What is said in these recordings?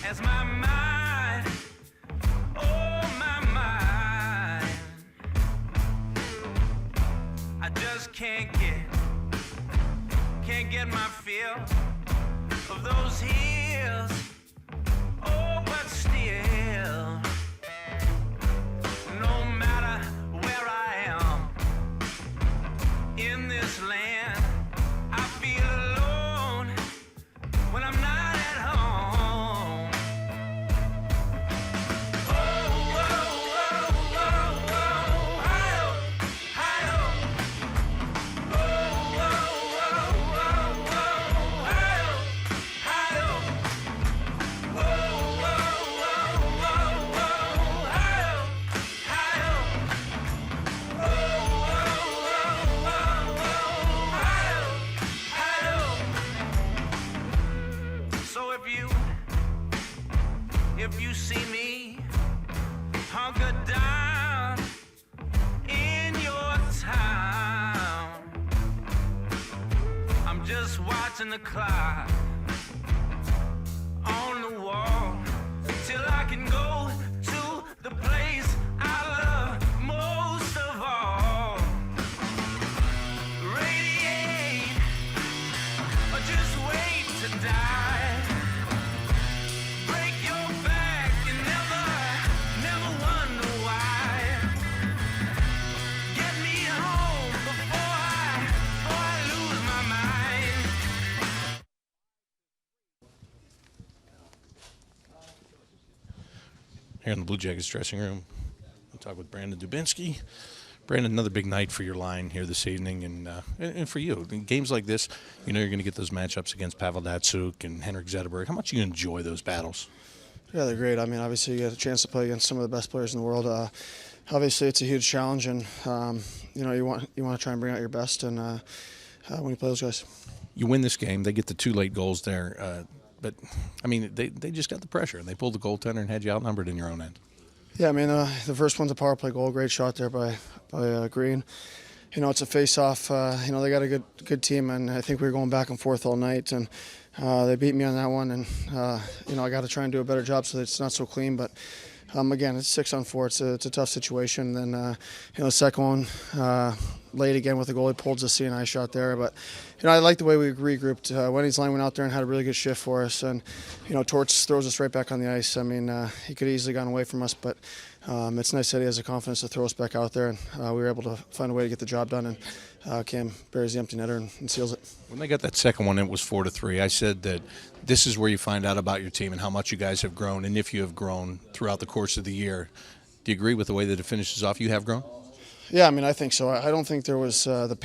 as my mind, oh my mind, I just can't get my feel of those hills, oh but still, no matter where I am in this land, I feel alone when I'm not at home. Oh, oh, oh, oh, oh, hi-oh, hi-oh. Oh, oh, oh, oh, oh, hi-oh, hi-oh. Oh, oh, oh, oh, oh, hi-oh, hi-oh. Oh, oh, oh, oh, hi-oh, hi-oh. So if you see me hunker down in your town, I'm just watching the clock on the wall till I can go to the place I love most of all. Radiate or just wait to die. Break your back and never wonder why. Get me home before I lose my mind. Here in the Blue Jackets dressing room, I'll talk with Brandon Dubinsky. Brandon, another big night for your line here this evening, and for you. In games like this, you know you're going to get those matchups against Pavel Datsyuk and Henrik Zetterberg. How much do you enjoy those battles? Yeah, they're great. I mean, obviously you get a chance to play against some of the best players in the world. Obviously, it's a huge challenge, and you know you want to try and bring out your best, and when you play those guys. You win this game. They get the 2 late goals there, but I mean they just got the pressure, and they pulled the goaltender and had you outnumbered in your own end. Yeah, I mean the first one's a power play goal. Great shot there by Green. You know, it's a face-off. You know, they got a good team, and I think we were going back and forth all night, and they beat me on that one. And you know, I got to try and do a better job so that it's not so clean. But again, it's 6-on-4. It's a tough situation. Then you know, the second one late again with the goalie pulled a CNI shot there. But you know, I like the way we regrouped. Wendy's line went out there and had a really good shift for us, and you know, Torts throws us right back on the ice. I mean, he could have easily gone away from us, but it's nice that he has the confidence to throw us back out there, and we were able to find a way to get the job done. And Cam buries the empty netter and seals it. When they got that second one, it was 4-3. I said that this is where you find out about your team and how much you guys have grown, and if you have grown throughout the course of the year. Do you agree with the way that it finishes off? You have grown? Yeah, I mean, I think so. I don't think there was the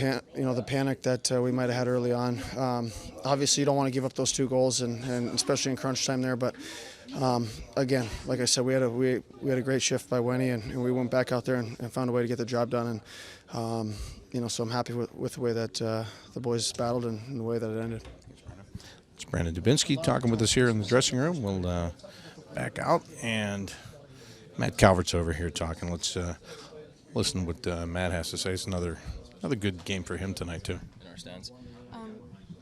panic that we might have had early on. Obviously, you don't want to give up those 2 goals, and especially in crunch time there. But again, like I said, we had a great shift by Wenny, and we went back out there and found a way to get the job done. And you know, so I'm happy with the way that the boys battled and the way that it ended. It's Brandon Dubinsky talking with us here in the dressing room. We'll back out, and Matt Calvert's over here talking. Let's listen to what Matt has to say. It's another good game for him tonight, too. In our stands.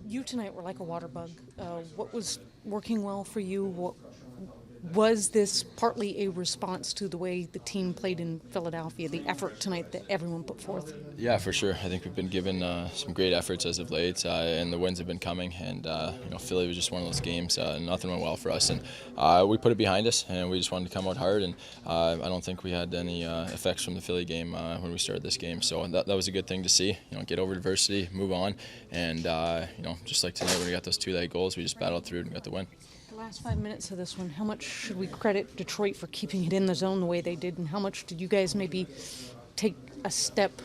You tonight were like a water bug. What was working well for you? Was this partly a response to the way the team played in Philadelphia, the effort tonight that everyone put forth? Yeah, for sure. I think we've been given some great efforts as of late, and the wins have been coming. And you know, Philly was just one of those games. Nothing went well for us, and we put it behind us, and we just wanted to come out hard. And I don't think we had any effects from the Philly game when we started this game. So that was a good thing to see. You know, get over adversity, move on, and you know, just like tonight when we got those 2 late goals, we just battled through and got the win. Last 5 minutes of this one, how much should we credit Detroit for keeping it in the zone the way they did, and how much did you guys maybe take a step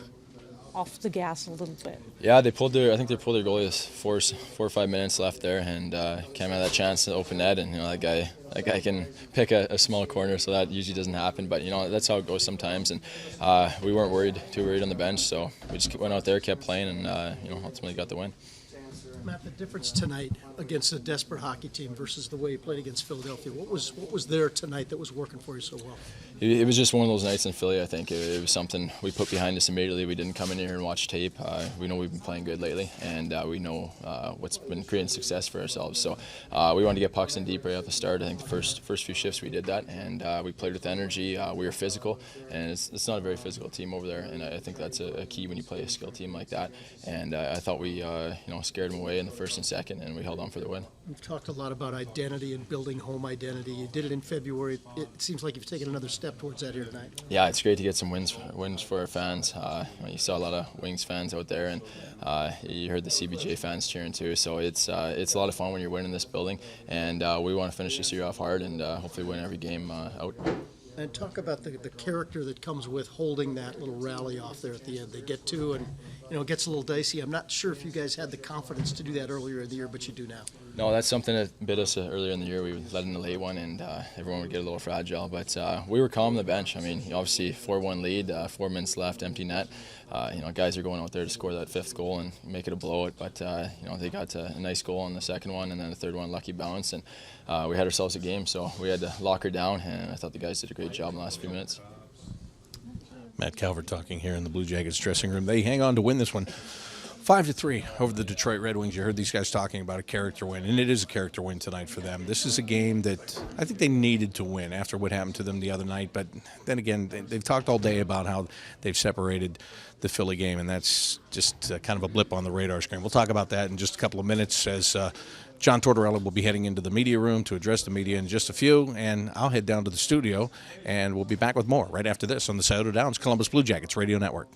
off the gas a little bit? Yeah, I think they pulled their goalie with 4 or 5 minutes left there, and Cam had that chance to open net, and you know, that guy can pick a small corner, so that usually doesn't happen. But you know, that's how it goes sometimes, and we weren't too worried on the bench, so we just went out there, kept playing, and you know, ultimately got the win. Matt, the difference tonight against a desperate hockey team versus the way you played against Philadelphia? What was there tonight that was working for you so well? It was just one of those nights in Philly, I think. It was something we put behind us immediately. We didn't come in here and watch tape. We know we've been playing good lately, and we know what's been creating success for ourselves. So we wanted to get pucks in deep right off the start. I think the first few shifts we did that, and we played with energy. We were physical, and it's not a very physical team over there, and I think that's a key when you play a skill team like that. And I thought we scared them away in the first and second, and we held on for the win. You've talked a lot about identity and building home identity. You did it in February. It seems like you've taken another step towards that here tonight. Yeah, it's great to get some wins for our fans. You saw a lot of Wings fans out there, and you heard the CBJ fans cheering too. So it's a lot of fun when you're winning this building, and we want to finish this year off hard and hopefully win every game out. And talk about the character that comes with holding that little rally off there at the end. They get to, and it gets a little dicey. I'm not sure if you guys had the confidence to do that earlier in the year, but you do now. No, that's something that bit us earlier in the year. We led in the late one, and everyone would get a little fragile. But we were calm on the bench. I mean, obviously 4-1 lead, 4 minutes left, empty net. Guys are going out there to score that 5th goal and make it a blowout. But they got a nice goal on the second one, and then the third one, lucky bounce, and we had ourselves a game. So we had to lock her down, and I thought the guys did a great job in the last few minutes. Matt Calvert talking here in the Blue Jackets dressing room. They hang on to win this one 5-3 over the Detroit Red Wings. You heard these guys talking about a character win, and it is a character win tonight for them. This is a game that I think they needed to win after what happened to them the other night. But then again, they've talked all day about how they've separated the Philly game, and that's just kind of a blip on the radar screen. We'll talk about that in just a couple of minutes as John Tortorella will be heading into the media room to address the media in just a few, and I'll head down to the studio, and we'll be back with more right after this on the Scioto Downs Columbus Blue Jackets Radio Network.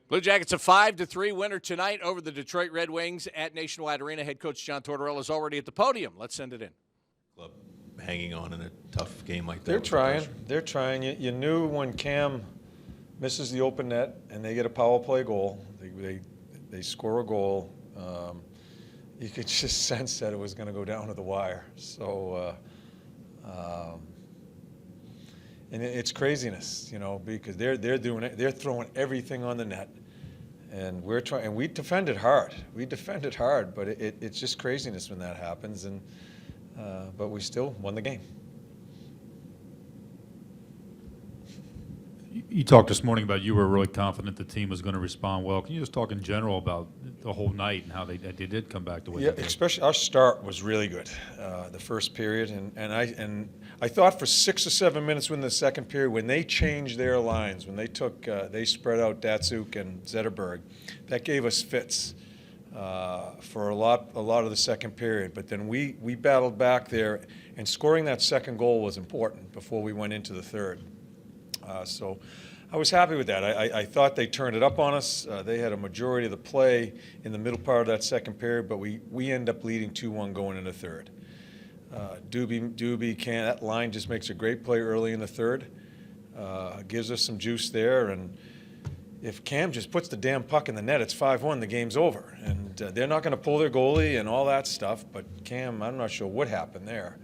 Blue Jackets a 5-3 winner tonight over the Detroit Red Wings at Nationwide Arena. Head coach John Tortorella is already at the podium. Let's send it in. Club hanging on in a tough game like that. They're trying. They're trying. You knew when Cam misses the open net and they get a power play goal, they score a goal. You could just sense that it was going to go down to the wire. So, and it's craziness, because they're doing it. They're throwing everything on the net, and we're trying. And we defended hard. But it's just craziness when that happens. And but we still won the game. You talked this morning about you were really confident the team was going to respond well. Can you just talk in general about the whole night and how they did come back to win? Yeah, especially our start was really good, the first period, and I thought for 6 or 7 minutes in the second period when they changed their lines, when they spread out Datsuk and Zetterberg, that gave us fits for a lot of the second period. But then we battled back there, and scoring that second goal was important before we went into the third. So I was happy with that. I thought they turned it up on us. They had a majority of the play in the middle part of that second period, but we end up leading 2-1 going into third. Doobie, that line just makes a great play early in the third. Gives us some juice there, and if Cam just puts the damn puck in the net, it's 5-1, the game's over. And they're not going to pull their goalie and all that stuff, but Cam, I'm not sure what happened there.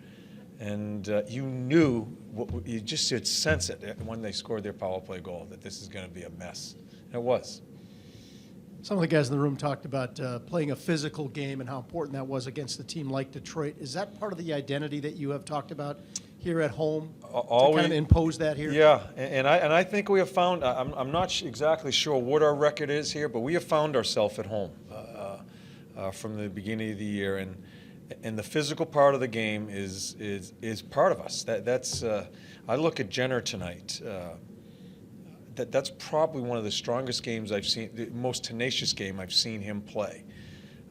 And you just could sense it when they scored their power play goal that this is going to be a mess. And it was. Some of the guys in the room talked about playing a physical game and how important that was against a team like Detroit. Is that part of the identity that you have talked about here at home to kind of impose that here? Yeah, and I think we have found, I'm not exactly sure what our record is here, but we have found ourselves at home from the beginning of the year. And the physical part of the game is part of us. That's I look at Jenner tonight. That's probably one of the strongest games I've seen, the most tenacious game I've seen him play.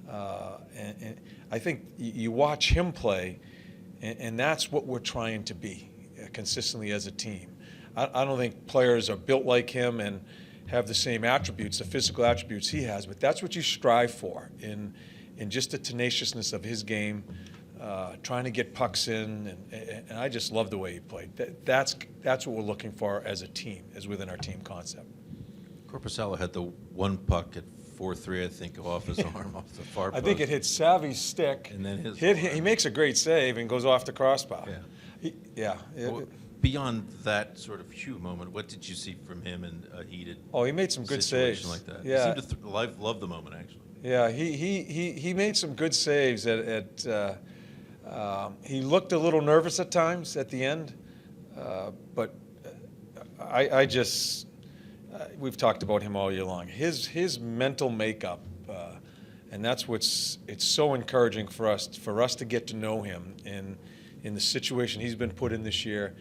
And I think you watch him play, and that's what we're trying to be consistently as a team. I don't think players are built like him and have the same attributes, the physical attributes he has, but that's what you strive for in just the tenaciousness of his game, trying to get pucks in, and I just love the way he played. That's what we're looking for as a team, as within our team concept. Corpusalo had the one puck at 4-3, I think, off his arm, off the far post. I think it hit Savvy's stick. And then he makes a great save and goes off the crossbar. Yeah. Well, beyond that sort of moment, what did you see from him in a heated he made some good saves like that? Yeah. He seemed to love the moment, actually. Yeah, he made some good saves. He looked a little nervous at times at the end, but I just we've talked about him all year long. His mental makeup, and that's it's so encouraging for us to get to know him in the situation he's been put in this year.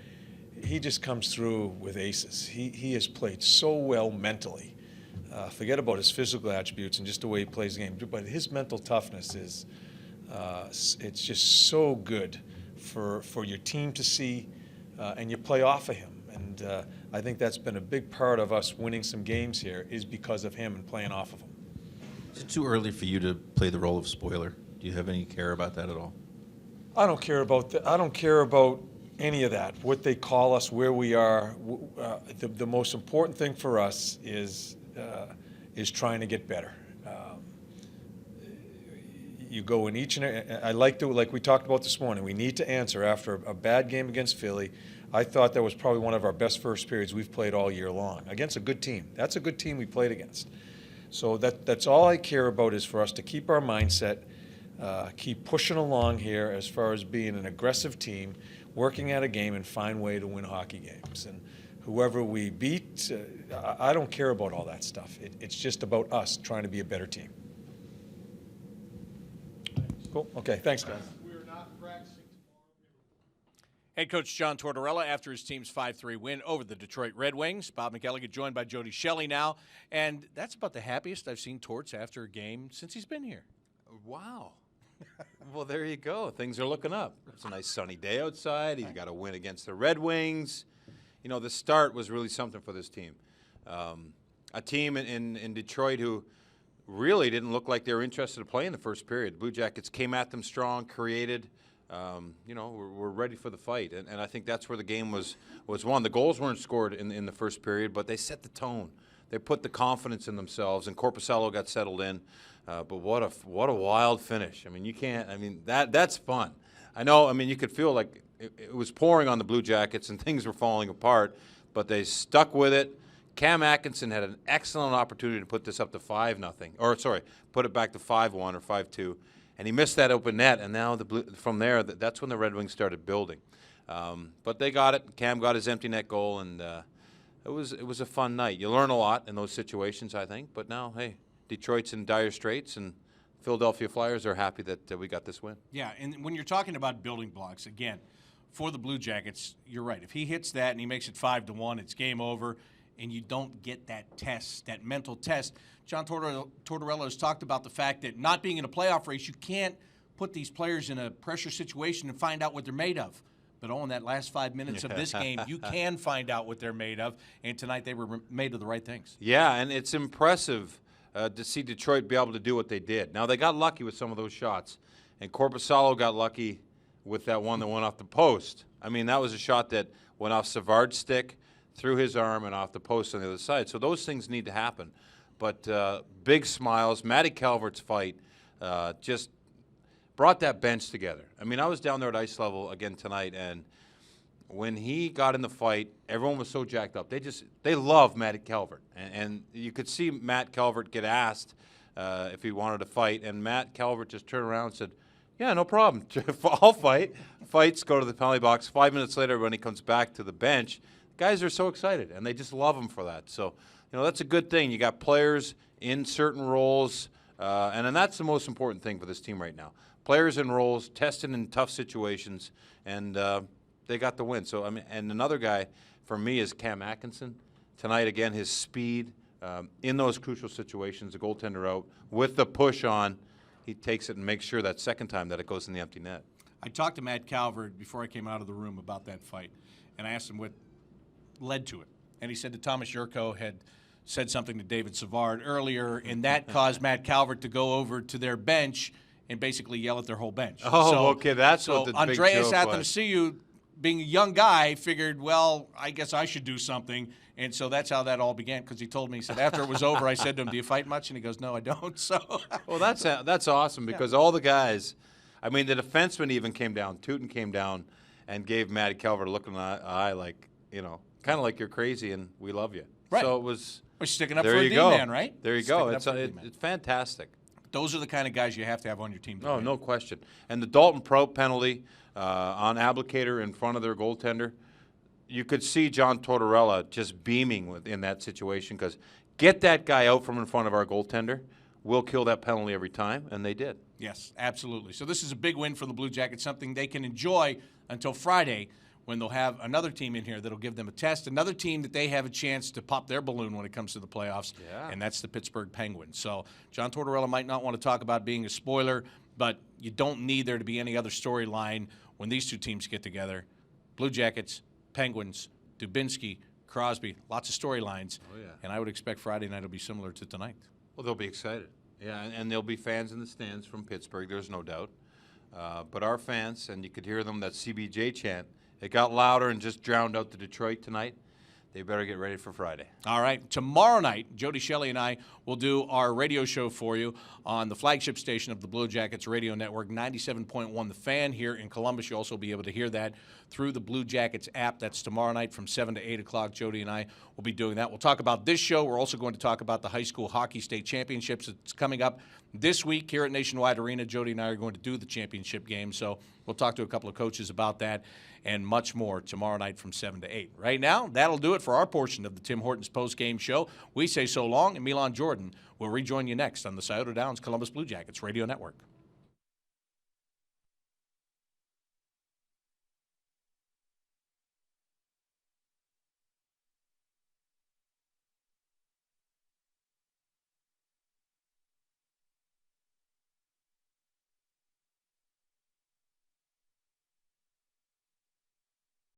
He just comes through with aces. He has played so well mentally. Forget about his physical attributes and just the way he plays the game, but his mental toughness is it's just so good for your team to see, and you play off of him. And I think that's been a big part of us winning some games here is because of him and playing off of him. Is it too early for you to play the role of spoiler? Do you have any care about that at all? I don't care about I don't care about any of that. What they call us, where we are. The most important thing for us is trying to get better. You go in each and I like we talked about this morning. We need to answer after a bad game against Philly. I thought that was probably one of our best first periods we've played all year long against a good team. That's a good team we played against. So that's all I care about is for us to keep our mindset, keep pushing along here as far as being an aggressive team, working at a game and find a way to win hockey games. And whoever we beat, I don't care about all that stuff. It's just about us trying to be a better team. Cool. Okay. Thanks, guys. Head coach John Tortorella after his team's 5-3 win over the Detroit Red Wings. Bob McElligott joined by Jody Shelley now. And that's about the happiest I've seen Torts after a game since he's been here. Wow. Well, there you go. Things are looking up. It's a nice sunny day outside. He's got a win against the Red Wings. You know, the start was really something for this team. a team in Detroit who really didn't look like they were interested to play in the first period. The Blue Jackets came at them strong, created. We're ready for the fight, and I think that's where the game was won. The goals weren't scored in the first period, but they set the tone. They put the confidence in themselves, and Korpisalo got settled in. But what a wild finish! I mean, you can't. I mean, that's fun. I know. I mean, you could feel like it was pouring on the Blue Jackets and things were falling apart, but they stuck with it. Cam Atkinson had an excellent opportunity to put this up to 5-0, or sorry, put it back to 5-1 or 5-2, and he missed that open net. And now from there, that's when the Red Wings started building. But they got it. Cam got his empty net goal, and it was a fun night. You learn a lot in those situations, I think. But now, hey, Detroit's in dire straits, and Philadelphia Flyers are happy that we got this win. Yeah, and when you're talking about building blocks, again, for the Blue Jackets, you're right. If he hits that and he makes it 5-1, it's game over, and you don't get that test, that mental test. John Tortorella has talked about the fact that not being in a playoff race, you can't put these players in a pressure situation and find out what they're made of. But in that last 5 minutes of this game, you can find out what they're made of, and tonight they were made of the right things. Yeah, and it's impressive to see Detroit be able to do what they did. Now, they got lucky with some of those shots, and Korpisalo got lucky with that one that went off the post. I mean, that was a shot that went off Savard's stick, through his arm, and off the post on the other side. So those things need to happen. But big smiles. Matty Calvert's fight just brought that bench together. I mean, I was down there at ice level again tonight, and when he got in the fight, everyone was so jacked up. They love Matty Calvert. And you could see Matt Calvert get asked if he wanted to fight, and Matt Calvert just turned around and said, yeah, no problem. I'll fight. Fights, go to the penalty box. 5 minutes later, when he comes back to the bench, guys are so excited, and they just love him for that. So, that's a good thing. You got players in certain roles, and that's the most important thing for this team right now. Players in roles, tested in tough situations, and they got the win. So, I mean, and another guy for me is Cam Atkinson. Tonight, again, his speed in those crucial situations, the goaltender out, with the push on, he takes it and makes sure that second time that it goes in the empty net. I talked to Matt Calvert before I came out of the room about that fight, and I asked him what led to it. And he said that Thomas Yurko had said something to David Savard earlier, and that caused Matt Calvert to go over to their bench and basically yell at their whole bench. Oh, okay, that's what the big Andreas joke was. Athanasiou, being a young guy, figured, well, I guess I should do something. And so that's how that all began, because he told me, he said, after it was over, I said to him, do you fight much? And he goes, no, I don't. So, well, that's awesome, because all the guys, I mean, the defenseman even came down, Tootin came down and gave Matty Calvert a look in the eye like, kind of like you're crazy and we love you. Right. So it was. We're sticking up for a D-man, right? There you go. It's fantastic. Those are the kind of guys you have to have on your team. No question. And the Dalton Prout penalty on Abdelkader in front of their goaltender, you could see John Tortorella just beaming in that situation, because get that guy out from in front of our goaltender, we'll kill that penalty every time, and they did. Yes, absolutely. So this is a big win for the Blue Jackets, something they can enjoy until Friday, when they'll have another team in here that'll give them a test, another team that they have a chance to pop their balloon when it comes to the playoffs, and that's the Pittsburgh Penguins. So John Tortorella might not want to talk about being a spoiler, but you don't need there to be any other storyline when these two teams get together. Blue Jackets, Penguins, Dubinsky, Crosby, lots of storylines. Oh, yeah. And I would expect Friday night will be similar to tonight. Well, they'll be excited. Yeah, and there'll be fans in the stands from Pittsburgh, there's no doubt. But our fans, and you could hear them, that CBJ chant, it got louder and just drowned out the Detroit tonight. They better get ready for Friday. All right. Tomorrow night, Jody Shelley and I will do our radio show for you on the flagship station of the Blue Jackets radio network, 97.1 The Fan here in Columbus. You'll also be able to hear that through the Blue Jackets app. That's tomorrow night from 7 to 8 o'clock. Jody and I will be doing that. We'll talk about this show. We're also going to talk about the high school hockey state championships. It's coming up this week here at Nationwide Arena. Jody and I are going to do the championship game, so we'll talk to a couple of coaches about that and much more tomorrow night from 7 to 8. Right now, that'll do it for our portion of the Tim Hortons post-game show. We say so long, and Milan Jordan will rejoin you next on the Scioto Downs Columbus Blue Jackets Radio Network.